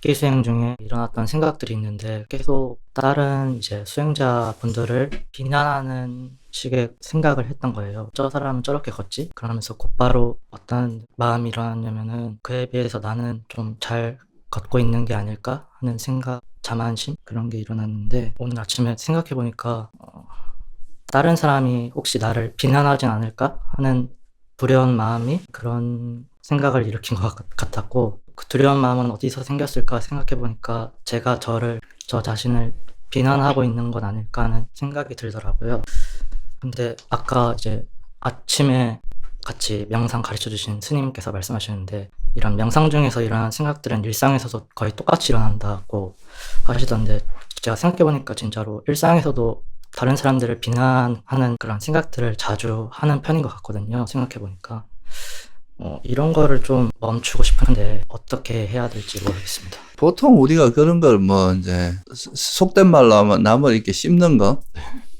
학기 수행 중에 일어났던 생각들이 있는데 계속 다른 이제 수행자분들을 비난하는 식의 생각을 했던 거예요. 저 사람은 저렇게 걷지? 그러면서 곧바로 어떤 마음이 일어났냐면은 그에 비해서 나는 좀 잘 걷고 있는 게 아닐까 하는 생각, 자만심 그런 게 일어났는데 오늘 아침에 생각해 보니까 다른 사람이 혹시 나를 비난하진 않을까 하는 두려운 마음이 그런 생각을 일으킨 것 같았고, 그 두려운 마음은 어디서 생겼을까 생각해 보니까 제가 저 자신을 비난하고 있는 건 아닐까 하는 생각이 들더라고요. 근데 아까 이제 아침에 같이 명상 가르쳐 주신 스님께서 말씀하셨는데, 이런 명상 중에서 일어나는 생각들은 일상에서도 거의 똑같이 일어난다고 하시던데, 제가 생각해 보니까 진짜로 일상에서도 다른 사람들을 비난하는 그런 생각들을 자주 하는 편인 것 같거든요. 생각해 보니까. 이런 거를 좀 멈추고 싶은데 어떻게 해야 될지 모르겠습니다. 보통 우리가 그런 걸 뭐 이제 속된 말로 하면 남을 이렇게 씹는 거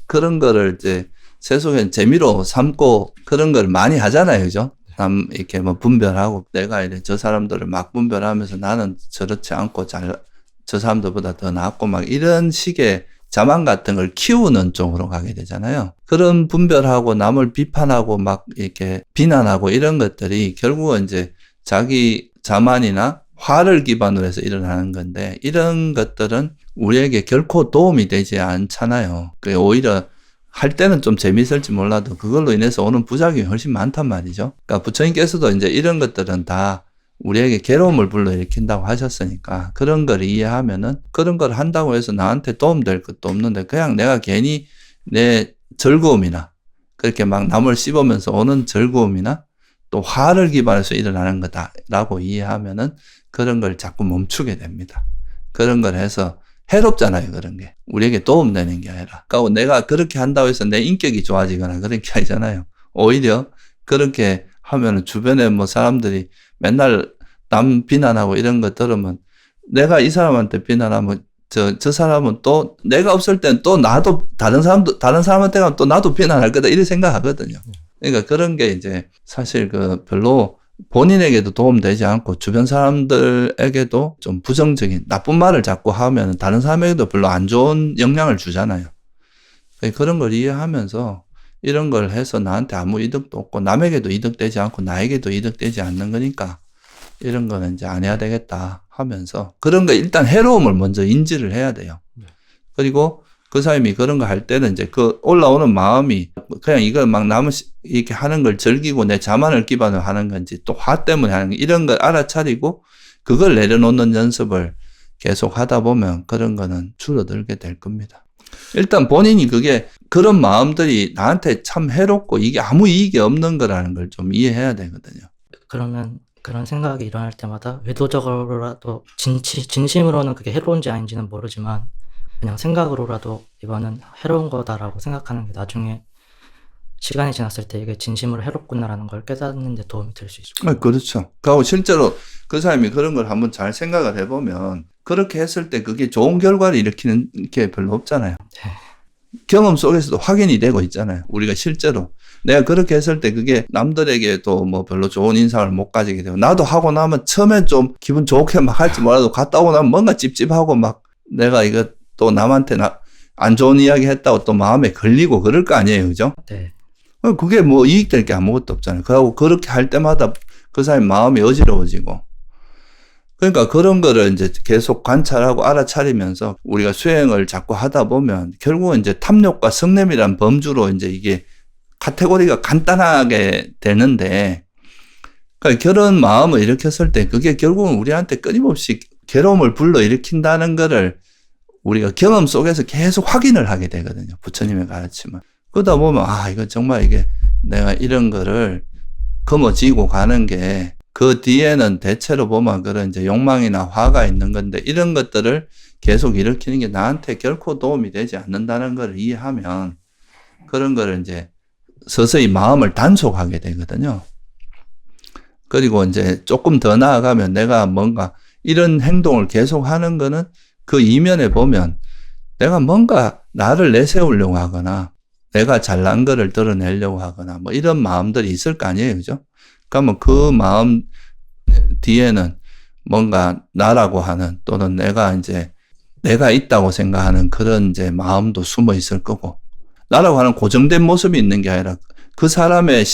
그런 거를 이제 세속엔 재미로 삼고 그런 걸 많이 하잖아요, 그죠? 남 이렇게 뭐 분별하고 내가 이제 저 사람들을 막 분별하면서 나는 저렇지 않고 저 사람들보다 더 낫고 막 이런 식의 자만 같은 걸 키우는 쪽으로 가게 되잖아요. 그런 분별하고 남을 비판하고 막 이렇게 비난하고 이런 것들이 결국은 이제 자기 자만이나 화를 기반으로 해서 일어나는 건데, 이런 것들은 우리에게 결코 도움이 되지 않잖아요. 오히려 할 때는 좀 재미있을지 몰라도 그걸로 인해서 오는 부작용이 훨씬 많단 말이죠. 그러니까 부처님께서도 이제 이런 것들은 다 우리에게 괴로움을 불러일으킨다고 하셨으니까 그런 걸 이해하면은 그런 걸 한다고 해서 나한테 도움될 것도 없는데 그냥 내가 괜히 내 즐거움이나 그렇게 막 남을 씹으면서 오는 즐거움이나 또 화를 기반해서 일어나는 거다라고 이해하면은 그런 걸 자꾸 멈추게 됩니다. 그런 걸 해서 해롭잖아요, 그런 게. 우리에게 도움되는 게 아니라. 그러니까 내가 그렇게 한다고 해서 내 인격이 좋아지거나 그런 게 아니잖아요. 오히려 그렇게 하면은 주변에 뭐 사람들이 맨날 남 비난하고 이런 거 들으면 내가 이 사람한테 비난하면 저 사람은 또 내가 없을 땐 또 나도 다른 사람한테 가면 또 나도 비난할 거다 이렇게 생각하거든요. 그러니까 그런 게 이제 사실 별로 본인에게도 도움되지 않고 주변 사람들에게도 좀 부정적인 나쁜 말을 자꾸 하면 다른 사람에게도 별로 안 좋은 영향을 주잖아요. 그런 걸 이해하면서 이런 걸 해서 나한테 아무 이득도 없고 남에게도 이득되지 않고 나에게도 이득되지 않는 거니까 이런 거는 이제 안 해야 되겠다 하면서 그런 거 일단 해로움을 먼저 인지를 해야 돼요. 그리고 그 사람이 그런 거 할 때는 이제 그 올라오는 마음이 그냥 이걸 막 남을 이렇게 하는 걸 즐기고 내 자만을 기반으로 하는 건지 또 화 때문에 하는 거 이런 걸 알아차리고 그걸 내려놓는 연습을 계속 하다 보면 그런 거는 줄어들게 될 겁니다. 일단 본인이 그런 마음들이 나한테 참 해롭고 이게 아무 이익이 없는 거라는 걸 좀 이해해야 되거든요. 그러면 그런 생각이 일어날 때마다 의도적으로라도 진심으로는 그게 해로운지 아닌지는 모르지만 그냥 생각으로라도 이거는 해로운 거다라고 생각하는 게 나중에 시간이 지났을 때 이게 진심으로 해롭구나라는 걸 깨닫는 데 도움이 될 수 있을 것 같아요. 그렇죠. 그리고 실제로 그 사람이 그런 걸 한번 잘 생각을 해보면 그렇게 했을 때 그게 좋은 결과를 일으키는 게 별로 없잖아요. 네. 경험 속에서도 확인이 되고 있잖아요. 우리가 실제로. 내가 그렇게 했을 때 그게 남들에게도 뭐 별로 좋은 인상을 못 가지게 되고 나도 하고 나면 처음엔 좀 기분 좋게 막 할지 몰라도 갔다 오고 나면 뭔가 찝찝하고 막 내가 이거 또 남한테 안 좋은 이야기 했다고 또 마음에 걸리고 그럴 거 아니에요. 그죠? 네. 그게 뭐 이익될 게 아무것도 없잖아요. 그하고 그렇게 할 때마다 그 사람의 마음이 어지러워지고. 그러니까 그런 거를 이제 계속 관찰하고 알아차리면서 우리가 수행을 자꾸 하다 보면 결국은 이제 탐욕과 성냄이란 범주로 이제 이게 카테고리가 간단하게 되는데, 그러니까 그런 마음을 일으켰을 때 그게 결국은 우리한테 끊임없이 괴로움을 불러일으킨다는 거를 우리가 경험 속에서 계속 확인을 하게 되거든요. 부처님의 가르침은. 그러다 보면 이거 정말 이게 내가 이런 거를 거머쥐고 가는 게 그 뒤에는 대체로 보면 그런 이제 욕망이나 화가 있는 건데 이런 것들을 계속 일으키는 게 나한테 결코 도움이 되지 않는다는 걸 이해하면 그런 거를 이제 서서히 마음을 단속하게 되거든요. 그리고 이제 조금 더 나아가면 내가 뭔가 이런 행동을 계속 하는 거는 그 이면에 보면 내가 뭔가 나를 내세우려고 하거나 내가 잘난 거를 드러내려고 하거나 뭐 이런 마음들이 있을 거 아니에요. 그죠? 그러면 그 마음 뒤에는 뭔가 나라고 하는 또는 내가 있다고 생각하는 그런 이제 마음도 숨어 있을 거고, 나라고 하는 고정된 모습이 있는 게 아니라 그 사람의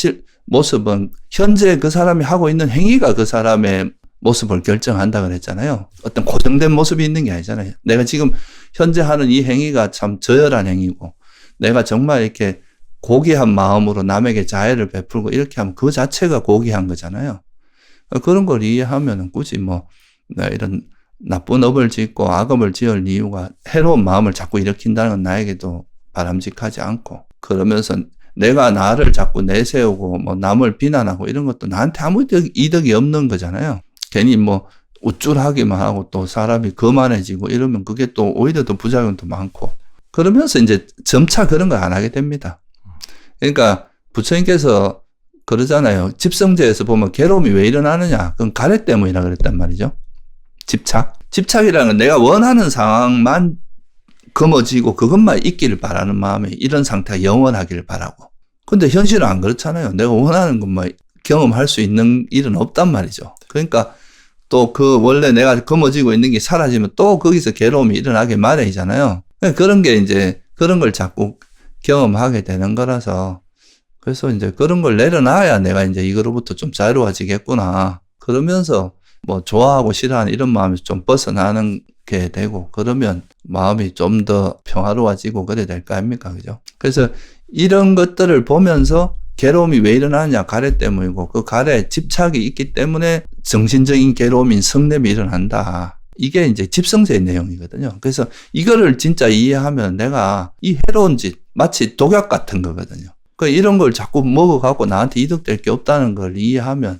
모습은 현재 그 사람이 하고 있는 행위가 그 사람의 모습을 결정한다 그랬잖아요. 어떤 고정된 모습이 있는 게 아니잖아요. 내가 지금 현재 하는 이 행위가 참 저열한 행위고, 내가 정말 이렇게 고귀한 마음으로 남에게 자애를 베풀고 이렇게 하면 그 자체가 고귀한 거잖아요. 그런 걸 이해하면 굳이 이런 나쁜 업을 짓고 악업을 지을 이유가 해로운 마음을 자꾸 일으킨다는 건 나에게도 바람직하지 않고, 그러면서 내가 나를 자꾸 내세우고 남을 비난하고 이런 것도 나한테 아무 이득이 없는 거잖아요. 괜히 우쭐하기만 하고 또 사람이 거만해지고 이러면 그게 또 오히려 더 부작용도 많고, 그러면서 이제 점차 그런 걸 안 하게 됩니다. 그러니까 부처님께서 그러잖아요. 집성제에서 보면 괴로움이 왜 일어나느냐? 그건 가래 때문이라 그랬단 말이죠. 집착이라는 건 내가 원하는 상황만 거머쥐고 그것만 있기를 바라는 마음에 이런 상태가 영원하기를 바라고. 근데 현실은 안 그렇잖아요. 내가 원하는 것만 경험할 수 있는 일은 없단 말이죠. 그러니까 또 원래 내가 거머쥐고 있는 게 사라지면 또 거기서 괴로움이 일어나게 마련이잖아요. 그런 게 이제 그런 걸 자꾸 경험하게 되는 거라서, 그래서 이제 그런 걸 내려놔야 내가 이제 이거로부터 좀 자유로워지겠구나. 그러면서 좋아하고 싫어하는 이런 마음이 좀 벗어나는 게 되고, 그러면 마음이 좀 더 평화로워지고 그래야 될 거 아닙니까? 그죠? 그래서 이런 것들을 보면서 괴로움이 왜 일어나느냐? 가래 때문이고, 그 가래에 집착이 있기 때문에 정신적인 괴로움인 성냄이 일어난다. 이게 이제 집성제의 내용이거든요. 그래서 이거를 진짜 이해하면 내가 이 해로운 짓, 마치 독약 같은 거거든요. 이런 걸 자꾸 먹어갖고 나한테 이득될 게 없다는 걸 이해하면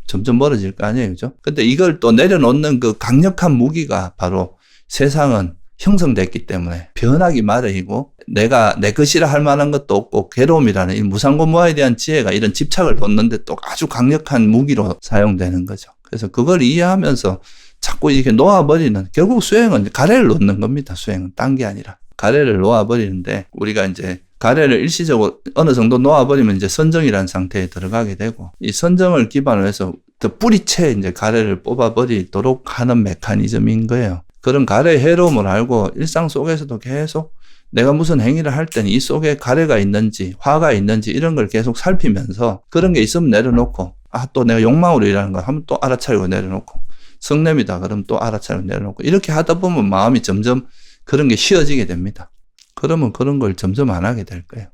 점점 멀어질 거 아니에요. 그죠? 근데 이걸 또 내려놓는 그 강력한 무기가 바로 세상은 형성됐기 때문에 변하기 마련이고, 내가 내 것이라 할 만한 것도 없고, 괴로움이라는 이 무상고무화에 대한 지혜가 이런 집착을 놓는데 또 아주 강력한 무기로 사용되는 거죠. 그래서 그걸 이해하면서 자꾸 이렇게 놓아버리는, 결국 수행은 가래를 놓는 겁니다. 수행은 딴 게 아니라. 가래를 놓아버리는데, 우리가 이제 가래를 일시적으로 어느 정도 놓아버리면 이제 선정이라는 상태에 들어가게 되고, 이 선정을 기반으로 해서 더 뿌리채 이제 가래를 뽑아버리도록 하는 메커니즘인 거예요. 그런 가래의 해로움을 알고 일상 속에서도 계속 내가 무슨 행위를 할 때는 이 속에 가래가 있는지 화가 있는지 이런 걸 계속 살피면서, 그런 게 있으면 내려놓고, 또 내가 욕망으로 일하는 거 하면 또 알아차리고 내려놓고, 성냄이다 그러면 또 알아차리고 내려놓고, 이렇게 하다 보면 마음이 점점 그런 게 쉬워지게 됩니다. 그러면 그런 걸 점점 안 하게 될 거예요.